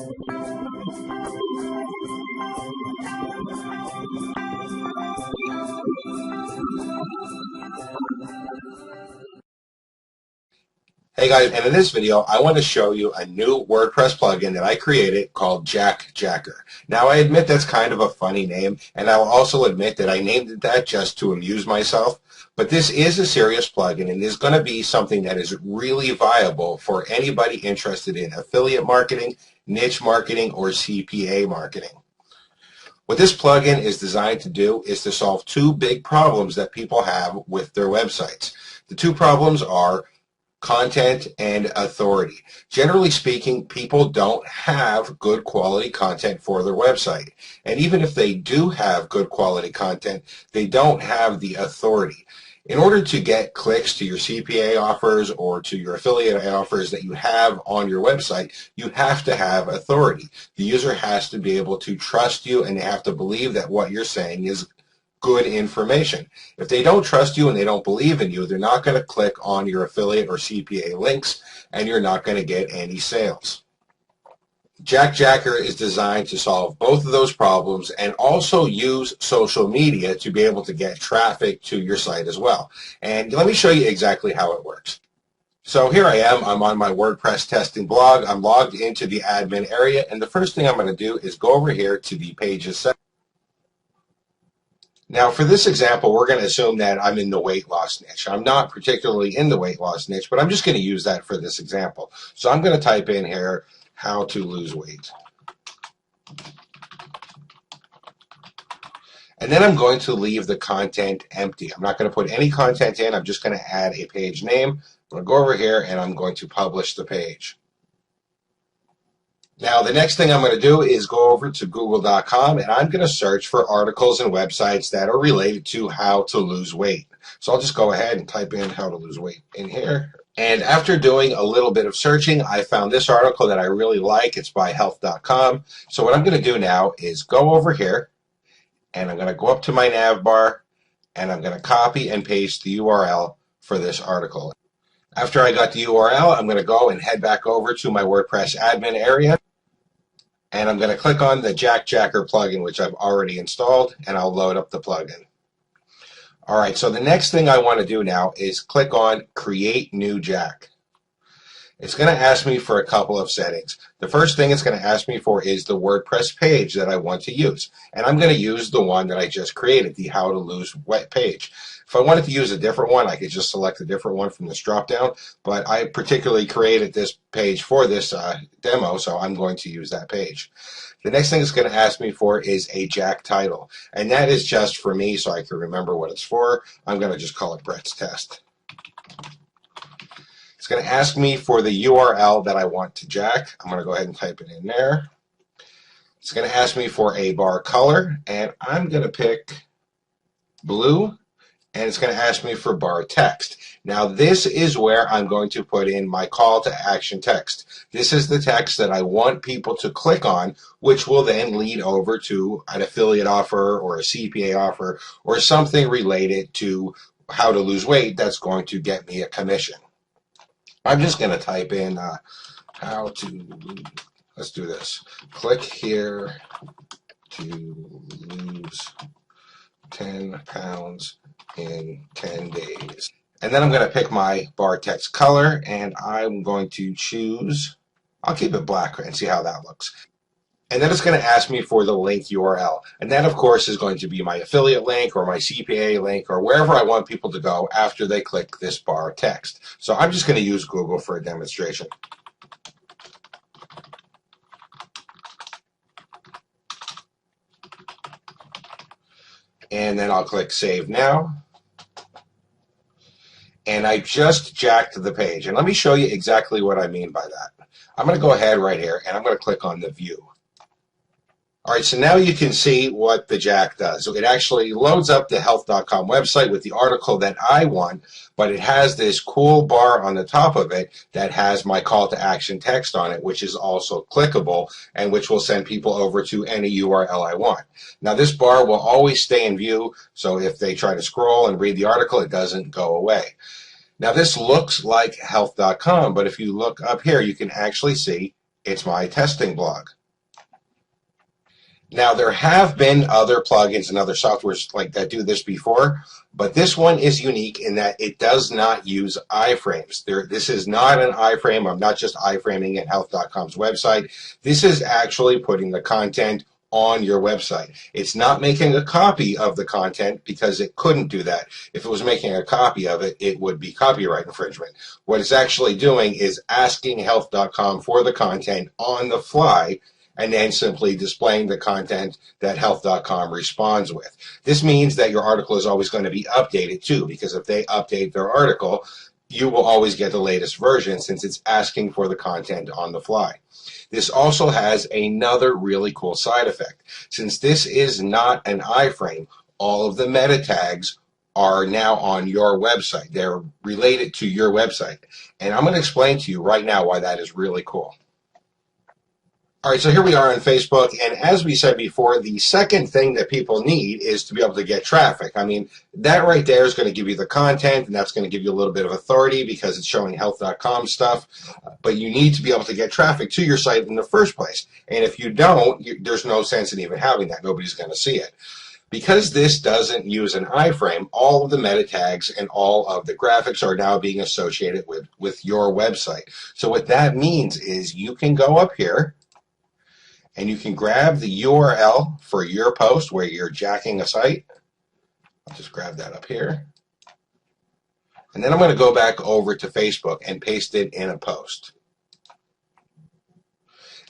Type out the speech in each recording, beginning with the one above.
Hey guys, and in this video, I want to show you a new WordPress plugin that I created called Jack Jacker. Now, I admit that's kind of a funny name, and I'll also admit that I named it that just to amuse myself, but this is a serious plugin and is going to be something that is really viable for anybody interested in affiliate marketing, niche marketing, or CPA marketing. What this plugin is designed to do is to solve two big problems that people have with their websites. The two problems are content and authority. Generally speaking, people don't have good quality content for their website. And even if they do have good quality content, they don't have the authority. In order to get clicks to your CPA offers or to your affiliate offers that you have on your website, you have to have authority. The user has to be able to trust you, and they have to believe that what you're saying is good information. If they don't trust you and they don't believe in you, they're not going to click on your affiliate or CPA links, and you're not going to get any sales. Jack Jacker is designed to solve both of those problems and also use social media to be able to get traffic to your site as well. And let me show you exactly how it works. So here I am. I'm on my WordPress testing blog. I'm logged into the admin area, and the first thing I'm going to do is go over here to the pages section. Now, for this example, we're going to assume that I'm in the weight loss niche. I'm not particularly in the weight loss niche, but I'm just going to use that for this example. So I'm going to type in here, how to lose weight. And then I'm going to leave the content empty. I'm not going to put any content in. I'm just going to add a page name. I'm going to go over here, and I'm going to publish the page. Now, the next thing I'm going to do is go over to google.com, and I'm going to search for articles and websites that are related to how to lose weight. So I'll just go ahead and type in how to lose weight in here. And after doing a little bit of searching, I found this article that I really like. It's by health.com. So what I'm going to do now is go over here, and I'm going to go up to my nav bar, and I'm going to copy and paste the URL for this article. After I got the URL, I'm going to go and head back over to my WordPress admin area. And I'm going to click on the Jack Jacker plugin, which I've already installed, and I'll load up the plugin. All right, so the next thing I want to do now is click on Create New Jack. It's going to ask me for a couple of settings. The first thing it's going to ask me for is the WordPress page that I want to use. And I'm going to use the one that I just created, the How to Lose Weight page. If I wanted to use a different one, I could just select a different one from this dropdown. But I particularly created this page for this demo, so I'm going to use that page. The next thing it's going to ask me for is a Jack title. And that is just for me so I can remember what it's for. I'm going to just call it Brett's Test. It's going to ask me for the URL that I want to jack. I'm going to go ahead and type it in there. It's going to ask me for a bar color, and I'm going to pick blue, and it's going to ask me for bar text. Now, this is where I'm going to put in my call to action text. This is the text that I want people to click on, which will then lead over to an affiliate offer or a CPA offer or something related to how to lose weight that's going to get me a commission. I'm just going to type in how to, let's do this. Click here to lose 10 pounds in 10 days. And then I'm going to pick my bar text color, and I'm going to choose, I'll keep it black and see how that looks. And then it's going to ask me for the link URL. And that, of course, is going to be my affiliate link or my CPA link or wherever I want people to go after they click this bar text. So I'm just going to use Google for a demonstration. And then I'll click Save Now. And I just jacked the page. And let me show you exactly what I mean by that. I'm going to go ahead right here, and I'm going to click on the View. All right, so now you can see what the Jack does. So it actually loads up the health.com website with the article that I want, but it has this cool bar on the top of it that has my call to action text on it, which is also clickable and which will send people over to any URL I want. Now, this bar will always stay in view, so if they try to scroll and read the article, it doesn't go away. Now, this looks like health.com, but if you look up here, you can actually see It's my testing blog. Now, there have been other plugins and other softwares like that do this before, but this one is unique in that it does not use iframes. This is not an iframe. I'm not just iframing in health.com's website. This is actually putting the content on your website. It's not making a copy of the content because it couldn't do that. If it was making a copy of it, it would be copyright infringement. What it's actually doing is asking health.com for the content on the fly and then simply displaying the content that health.com responds with. This means that your article is always going to be updated too, because if they update their article, you will always get the latest version since it's asking for the content on the fly. This also has another really cool side effect. Since this is not an iframe, all of the meta tags are now on your website. They're related to your website. And I'm going to explain to you right now why that is really cool. All right, so here we are on Facebook, and as we said before, the second thing that people need is to be able to get traffic. I mean, that right there is going to give you the content, and that's going to give you a little bit of authority because it's showing health.com stuff, but you need to be able to get traffic to your site in the first place. And if you don't, there's no sense in even having that. Nobody's going to see it. Because this doesn't use an iframe, all of the meta tags and all of the graphics are now being associated with your website. So what that means is you can go up here, and you can grab the URL for your post where you're jacking a site. I'll just grab that up here. And then I'm going to go back over to Facebook and paste it in a post.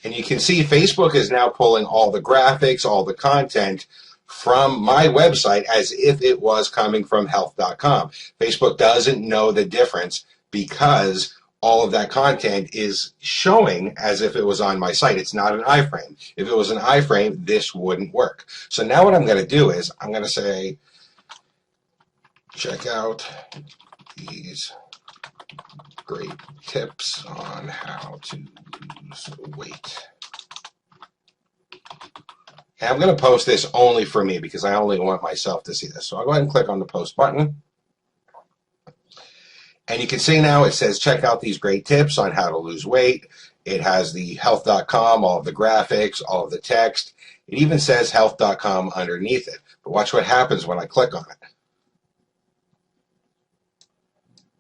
And you can see Facebook is now pulling all the graphics, all the content from my website as if it was coming from health.com. Facebook doesn't know the difference because all of that content is showing as if it was on my site. It's not an iframe. If it was an iframe, this wouldn't work. So now what I'm going to do is I'm going to say, check out these great tips on how to lose weight. And I'm going to post this only for me because I only want myself to see this. So I'll go ahead and click on the post button. And you can see now it says, check out these great tips on how to lose weight. It has the health.com, all of the graphics, all of the text. It even says health.com underneath it. But watch what happens when I click on it.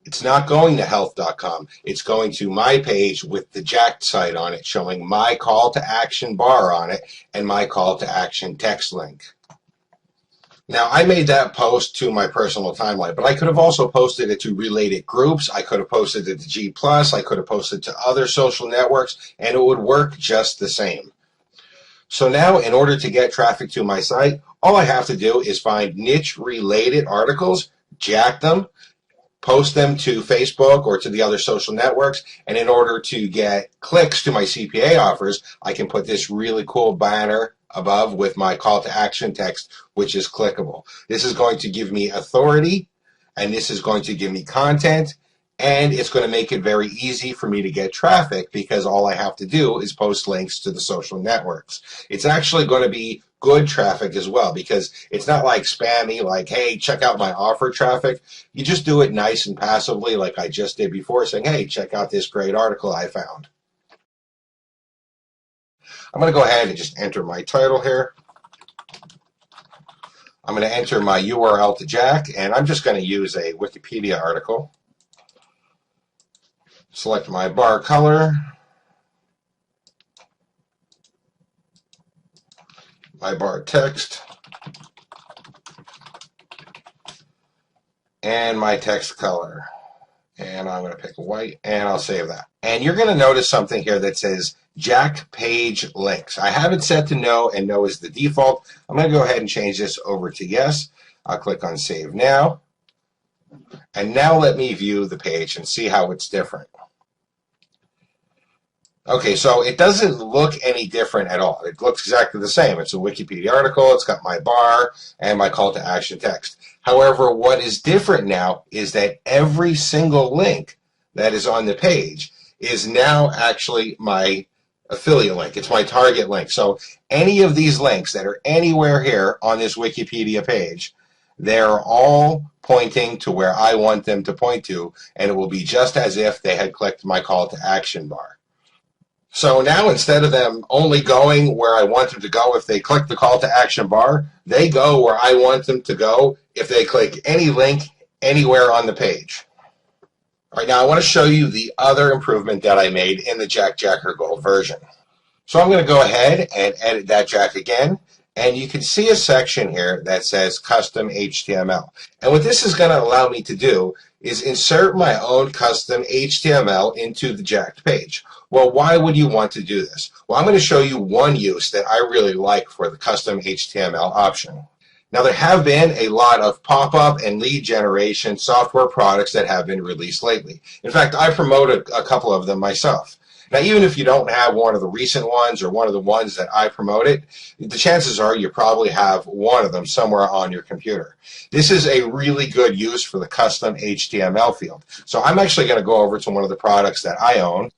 It's not going to health.com. It's going to my page with the jacked site on it, showing my call to action bar on it and my call to action text link. Now, I made that post to my personal timeline, but I could have also posted it to related groups. I could have posted it to G+. I could have posted to other social networks, and it would work just the same. So now, in order to get traffic to my site, all I have to do is find niche-related articles, jack them, post them to Facebook or to the other social networks, and in order to get clicks to my CPA offers, I can put this really cool banner above with my call to action text, which is clickable. This is going to give me authority, and this is going to give me content, and it's going to make it very easy for me to get traffic because all I have to do is post links to the social networks. It's actually going to be good traffic as well because it's not like spammy, like, hey, check out my offer traffic. You just do it nice and passively like I just did before, saying, hey, check out this great article I found. I'm going to go ahead and just enter my title here. I'm going to enter my URL to Jack, and I'm just going to use a Wikipedia article. Select my bar color, my bar text, and my text color. And I'm going to pick white, and I'll save that. And you're going to notice something here that says Jack Page Links. I have it set to no, and no is the default. I'm going to go ahead and change this over to yes. I'll click on Save Now. And now let me view the page and see how it's different. Okay, so it doesn't look any different at all. It looks exactly the same. It's a Wikipedia article. It's got my bar and my call to action text. However, what is different now is that every single link that is on the page is now actually my affiliate link. It's my target link. So any of these links that are anywhere here on this Wikipedia page, they're all pointing to where I want them to point to, and it will be just as if they had clicked my call to action bar. So now instead of them only going where I want them to go if they click the call to action bar, they go where I want them to go if they click any link anywhere on the page. All right, now I want to show you the other improvement that I made in the Jack Jacker Gold version. So I'm going to go ahead and edit that Jack again. And you can see a section here that says custom HTML. And what this is going to allow me to do is insert my own custom HTML into the Jacked page. Well, why would you want to do this? Well, I'm going to show you one use that I really like for the custom HTML option. Now, there have been a lot of pop-up and lead generation software products that have been released lately. In fact, I promoted a couple of them myself. Now, even if you don't have one of the recent ones or one of the ones that I promoted, the chances are you probably have one of them somewhere on your computer. This is a really good use for the custom HTML field. So I'm actually going to go over to one of the products that I own,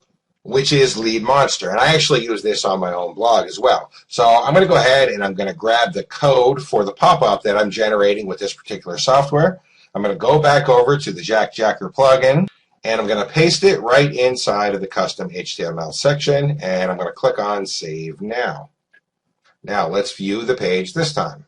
which is Lead Monster. And I actually use this on my own blog as well. So I'm going to go ahead and I'm going to grab the code for the pop-up that I'm generating with this particular software. I'm going to go back over to the Jack Jacker plugin. And I'm going to paste it right inside of the custom HTML section, and I'm going to click on Save Now. Now let's view the page this time.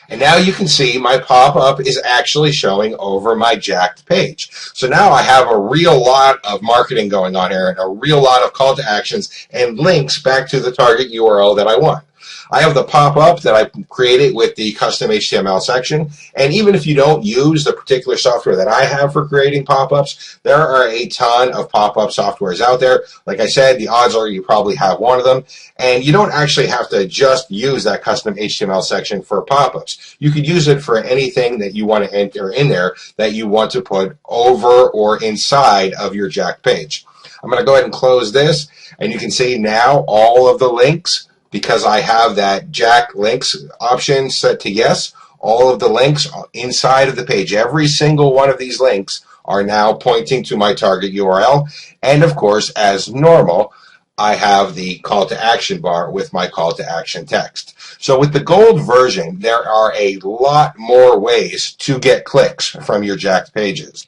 And now you can see my pop-up is actually showing over my Jacked page. So now I have a real lot of marketing going on here, and a real lot of call to actions and links back to the target URL that I want. I have the pop-up that I created with the custom HTML section, and even if you don't use the particular software that I have for creating pop-ups, there are a ton of pop-up softwares out there. Like I said, the odds are you probably have one of them, and you don't actually have to just use that custom HTML section for pop-ups. You could use it for anything that you want to enter in there that you want to put over or inside of your Jack page. I'm going to go ahead and close this, and you can see now all of the links, because I have that Jack links option set to yes, all of the links inside of the page, every single one of these links are now pointing to my target URL. And of course, as normal, I have the call to action bar with my call to action text. So with the gold version, there are a lot more ways to get clicks from your Jacked pages.